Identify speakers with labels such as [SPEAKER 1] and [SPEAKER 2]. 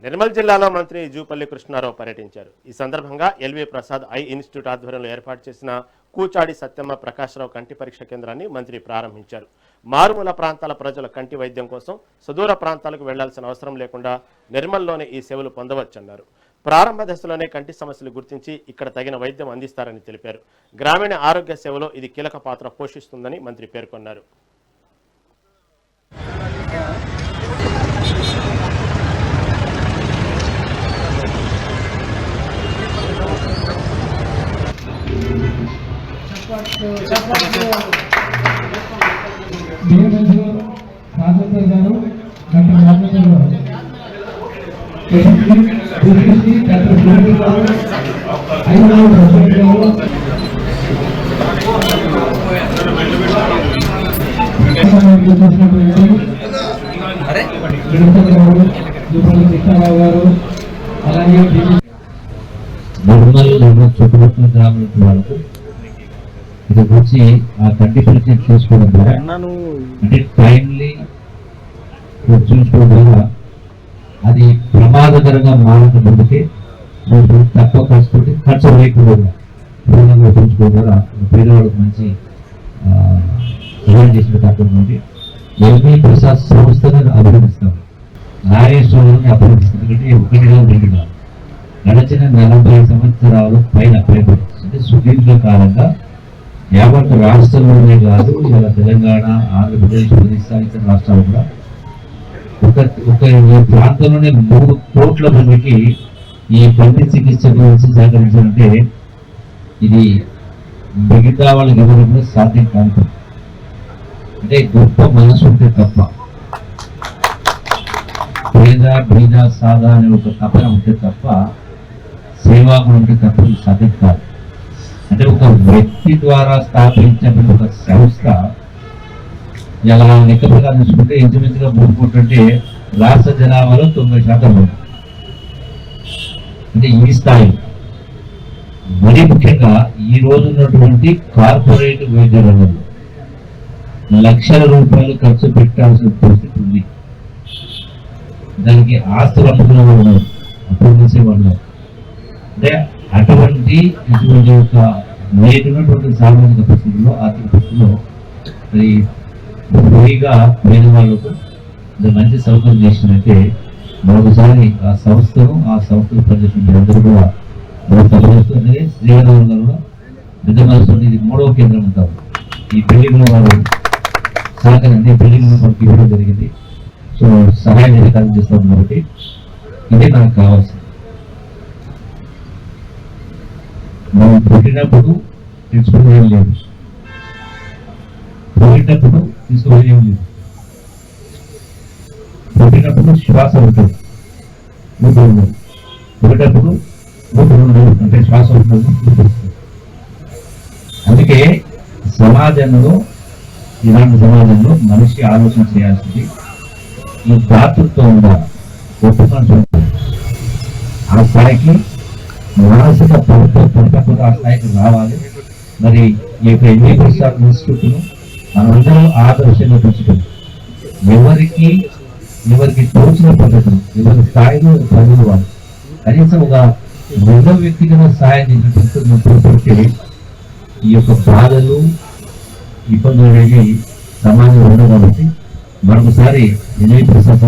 [SPEAKER 1] నిర్మల్ జిల్లాలో మంత్రి జూపల్లి కృష్ణారావు పర్యటించారు. ఈ సందర్భంగా ఎల్వి ప్రసాద్ ఐ ఇన్స్టిట్యూట్ ఆధ్వర్యంలో ఏర్పాటు చేసిన కూచాడి సత్యమ్మ ప్రకాశరావు కంటి పరీక్ష కేంద్రాన్ని మంత్రి ప్రారంభించారు. మారుమూల ప్రాంతాల ప్రజల కంటి వైద్యం కోసం సుదూర ప్రాంతాలకు వెళ్లాల్సిన అవసరం లేకుండా నిర్మల్లోనే ఈ సేవలు పొందవచ్చన్నారు. ప్రారంభ దశలోనే కంటి సమస్యలు గుర్తించి ఇక్కడ తగిన వైద్యం అందిస్తారని తెలిపారు. గ్రామీణ ఆరోగ్య సేవలో ఇది కీలక పాత్ర పోషిస్తుందని మంత్రి పేర్కొన్నారు.
[SPEAKER 2] చుట్టుపక్కల గ్రామాల వాళ్ళకు ఇది వచ్చి ఆ కంటి పరీక్ష చేసుకోవడం ద్వారా అంటే టైమ్లీ చూసుకోవడం ద్వారా అది ప్రమాదకరంగా మారక ముందుకే తక్కువ ఖర్చు లేకుండా చూసుకోవడం ద్వారా పేదవాళ్ళకు మంచి సహాయం చేసిన తప్పకుండా ఎల్వి ప్రసాద్ సంస్థను అభినందిస్తాం. నాగేశ్వరుని అభినందిస్తాం. ఎందుకంటే ఒకటిగా రెండుగా గడచిన 40 సంవత్సరాలు పైన అంటే సుదీర్ఘకాలంగా యావత్ రాష్ట్రంలోనే కాదు, ఇలా తెలంగాణ, ఆంధ్రప్రదేశ్, ఒరిస్సా ఇతర రాష్ట్రాలు కూడా ఒక ప్రాంతంలోనే 3 కోట్ల మందికి ఈ కంటి చికిత్స గురించి సహకరించాలంటే ఇది మిగతా వాళ్ళకి ఎవరు కూడా సాధ్యం కాదు. అంటే గొప్ప మనసు ఉంటే తప్ప, పేద బీద సాదా అనే ఒక తపన ఉంటే తప్ప, సేవా ఉంటే తప్ప సాధ్యం కాదు. అంటే ఒక వ్యక్తి ద్వారా స్థాపించిన ఒక సంస్థ ఇలా లెక్క ప్రకారం చూసుకుంటే ఇంచుమించుగా 3 కోట్లు అంటే రాష్ట్ర జనాభాలో 90% ఉంది. అంటే ఈ స్థాయి మరి ముఖ్యంగా ఈ రోజు ఉన్నటువంటి కార్పొరేట్ వైద్య రంగంలో లక్షల రూపాయలు ఖర్చు పెట్టాల్సిన పరిస్థితి ఉంది. దానికి ఆస్తులు అమ్ముకునే వాళ్ళు ఉన్నారు, అప్పుడు చేసేవాళ్ళు. అంటే అటువంటి ఒక నేటినటువంటి సామాజిక పరిస్థితుల్లో, ఆర్థిక పరిస్థితుల్లో మరి ఫ్రీగా పేదవాళ్ళకు మంచి సౌకర్యం చేసినట్టే మరొకసారి ఆ సంస్థను పనిచేసిన అందరూ కూడా పనిచేస్తుంది. శ్రీహరిలో పెద్ద మనసు ఇది 3వ కేంద్రం ఉంటాం. ఈ బిల్డింగ్లో వారు సహకరించి బిల్డింగ్ మనకి ఇవ్వడం జరిగింది. సో సహాయ నిధికారం చేస్తాం కాబట్టి ఇదే నాకు కావాల్సింది. మనం పుట్టినప్పుడు తెలుసుకునేది లేదు, పుట్టినప్పుడు తీసుకునేది లేదు. పుట్టినప్పుడు శ్వాస ఉంటుంది, పుట్టినప్పుడు అంటే శ్వాస ఉంటుంది. అందుకే సమాజంలో, ఇలాంటి సమాజంలో మనిషి ఆలోచన చేయాల్సింది ఈ దాతృత్వం ఉండాలి, ఒప్పుకొని ఆ స్థాయికి మానసిక పరిపక్వత ఆ స్థాయికి రావాలి. మరి ఈ యొక్క ఎల్వి ప్రసాద్ ఇన్స్టిట్యూట్ను మనందరూ ఆదర్శంగా పెంచుతుంది. ఎవరికి తోచిన పద్ధతులు, ఎవరి స్థాయిలో ప్రజలు వాళ్ళు కనీసం ఒక 2వ వ్యక్తిగా సహాయం చేసినట్టు ఈ యొక్క బాధలు, ఇబ్బందులు అనేవి సమాజంలో ఉండవు. కాబట్టి మరొకసారి ఎల్వి ప్రసాద్